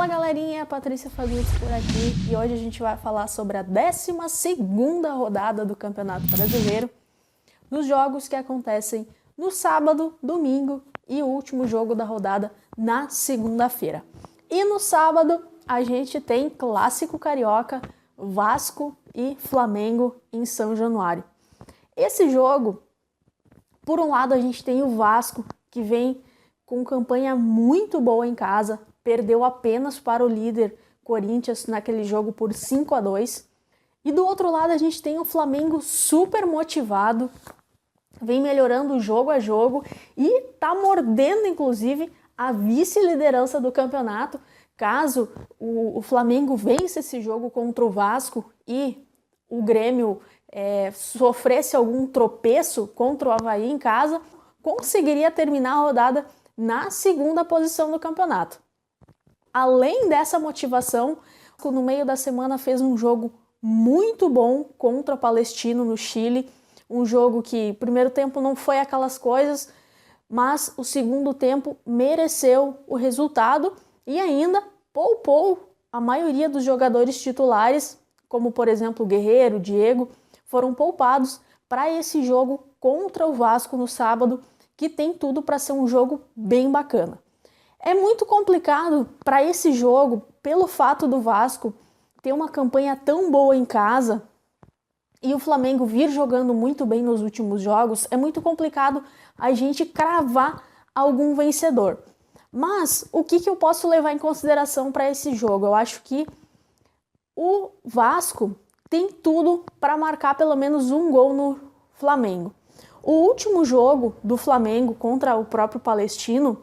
Fala galerinha, Patrícia Fagundes por aqui e hoje a gente vai falar sobre a 12ª rodada do Campeonato Brasileiro, dos jogos que acontecem no sábado, domingo e o último jogo da rodada na segunda-feira. E no sábado a gente tem Clássico Carioca, Vasco e Flamengo em São Januário. Esse jogo, por um lado a gente tem o Vasco que vem com campanha muito boa em casa, perdeu apenas para o líder Corinthians naquele jogo por 5-2. E do outro lado a gente tem o Flamengo super motivado, vem melhorando jogo a jogo e tá mordendo inclusive a vice-liderança do campeonato. Caso o Flamengo vença esse jogo contra o Vasco e o Grêmio sofresse algum tropeço contra o Avaí em casa, conseguiria terminar a rodada na segunda posição do campeonato. Além dessa motivação, no meio da semana fez um jogo muito bom contra o Palestino no Chile, um jogo que o primeiro tempo não foi aquelas coisas, mas o segundo tempo mereceu o resultado e ainda poupou a maioria dos jogadores titulares, como por exemplo o Guerreiro, o Diego, foram poupados para esse jogo contra o Vasco no sábado, que tem tudo para ser um jogo bem bacana. É muito complicado para esse jogo, pelo fato do Vasco ter uma campanha tão boa em casa e o Flamengo vir jogando muito bem nos últimos jogos, é muito complicado a gente cravar algum vencedor. Mas o que eu posso levar em consideração para esse jogo? Eu acho que o Vasco tem tudo para marcar pelo menos um gol no Flamengo. O último jogo do Flamengo contra o próprio Palestino,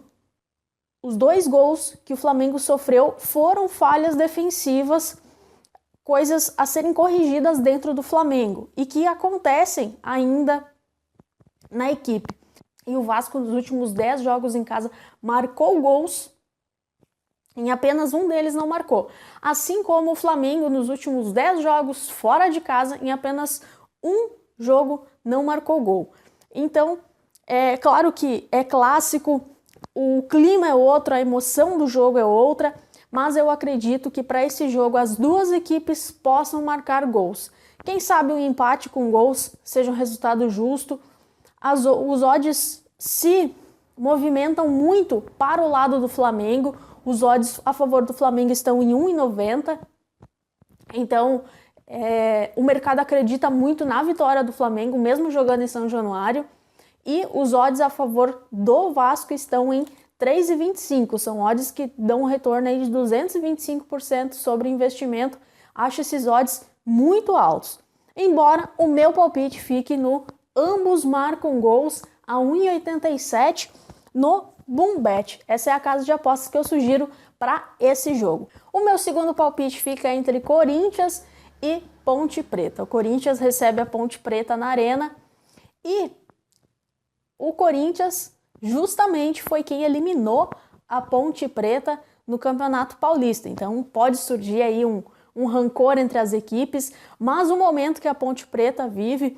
os 2 gols que o Flamengo sofreu foram falhas defensivas, coisas a serem corrigidas dentro do Flamengo e que acontecem ainda na equipe. E o Vasco nos últimos 10 jogos em casa marcou gols, em apenas um deles não marcou. Assim como o Flamengo nos últimos 10 jogos fora de casa, em apenas um jogo não marcou gol. Então, é claro que é clássico, o clima é outro, a emoção do jogo é outra, mas eu acredito que para esse jogo as duas equipes possam marcar gols. Quem sabe um empate com gols seja um resultado justo. Os odds se movimentam muito para o lado do Flamengo, os odds a favor do Flamengo estão em 1,90, então o mercado acredita muito na vitória do Flamengo, mesmo jogando em São Januário. E os odds a favor do Vasco estão em 3,25. São odds que dão um retorno aí de 225% sobre o investimento. Acho esses odds muito altos. Embora o meu palpite fique no ambos marcam gols a 1,87 no Boombet. Essa é a casa de apostas que eu sugiro para esse jogo. O meu segundo palpite fica entre Corinthians e Ponte Preta. O Corinthians recebe a Ponte Preta na Arena e o Corinthians justamente foi quem eliminou a Ponte Preta no Campeonato Paulista. Então pode surgir aí um rancor entre as equipes, mas o momento que a Ponte Preta vive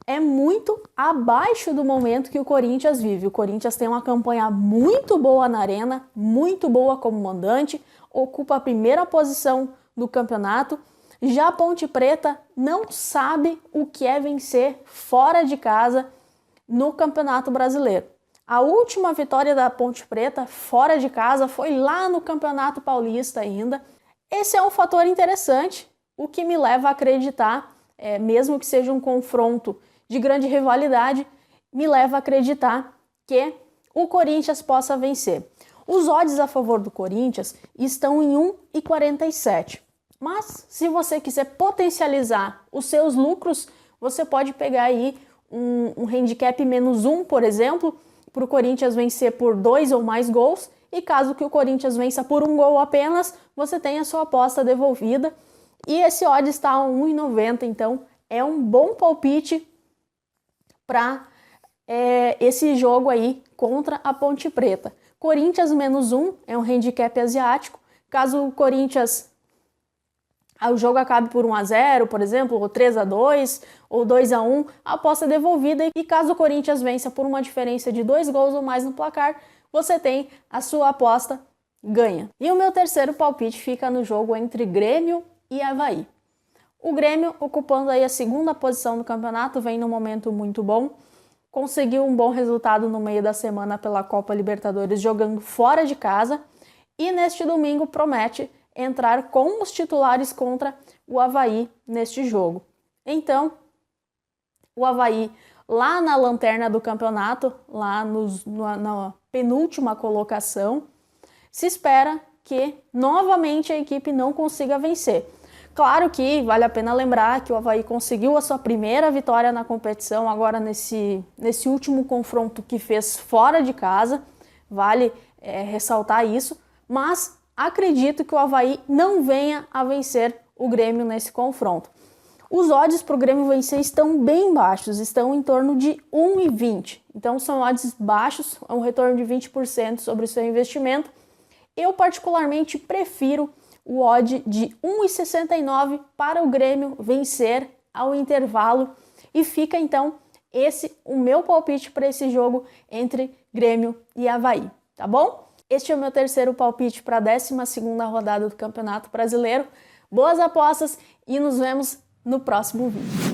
é muito abaixo do momento que o Corinthians vive. O Corinthians tem uma campanha muito boa na Arena, muito boa como mandante, ocupa a primeira posição do campeonato. Já a Ponte Preta não sabe o que é vencer fora de casa no Campeonato Brasileiro. A última vitória da Ponte Preta fora de casa foi lá no Campeonato Paulista ainda. Esse é um fator interessante, o que me leva a acreditar, mesmo que seja um confronto de grande rivalidade, me leva a acreditar que o Corinthians possa vencer. Os odds a favor do Corinthians estão em 1,47. Mas se você quiser potencializar os seus lucros, você pode pegar aí um handicap -1, por exemplo, para o Corinthians vencer por 2 ou mais gols, e caso que o Corinthians vença por 1 gol apenas, você tem a sua aposta devolvida, e esse odd está a 1,90, então é um bom palpite para esse jogo aí contra a Ponte Preta. Corinthians -1 é um handicap asiático, caso o Corinthians o jogo acabe por 1-0, por exemplo, ou 3-2, ou 2-1, a aposta é devolvida e caso o Corinthians vença por uma diferença de 2 gols ou mais no placar, você tem a sua aposta ganha. E o meu terceiro palpite fica no jogo entre Grêmio e Avaí. O Grêmio, ocupando aí a segunda posição do campeonato, vem num momento muito bom. Conseguiu um bom resultado no meio da semana pela Copa Libertadores, jogando fora de casa. E neste domingo promete entrar com os titulares contra o Avaí neste jogo. Então, o Avaí, lá na lanterna do campeonato, lá na penúltima colocação, se espera que novamente a equipe não consiga vencer. Claro que vale a pena lembrar que o Avaí conseguiu a sua primeira vitória na competição agora nesse último confronto que fez fora de casa, vale ressaltar isso, mas acredito que o Avaí não venha a vencer o Grêmio nesse confronto. Os odds para o Grêmio vencer estão bem baixos, estão em torno de 1,20. Então são odds baixos, é um retorno de 20% sobre o seu investimento. Eu particularmente prefiro o odd de 1,69 para o Grêmio vencer ao intervalo. E fica então esse o meu palpite para esse jogo entre Grêmio e Avaí, tá bom? Este é o meu terceiro palpite para a 12ª rodada do Campeonato Brasileiro. Boas apostas e nos vemos no próximo vídeo.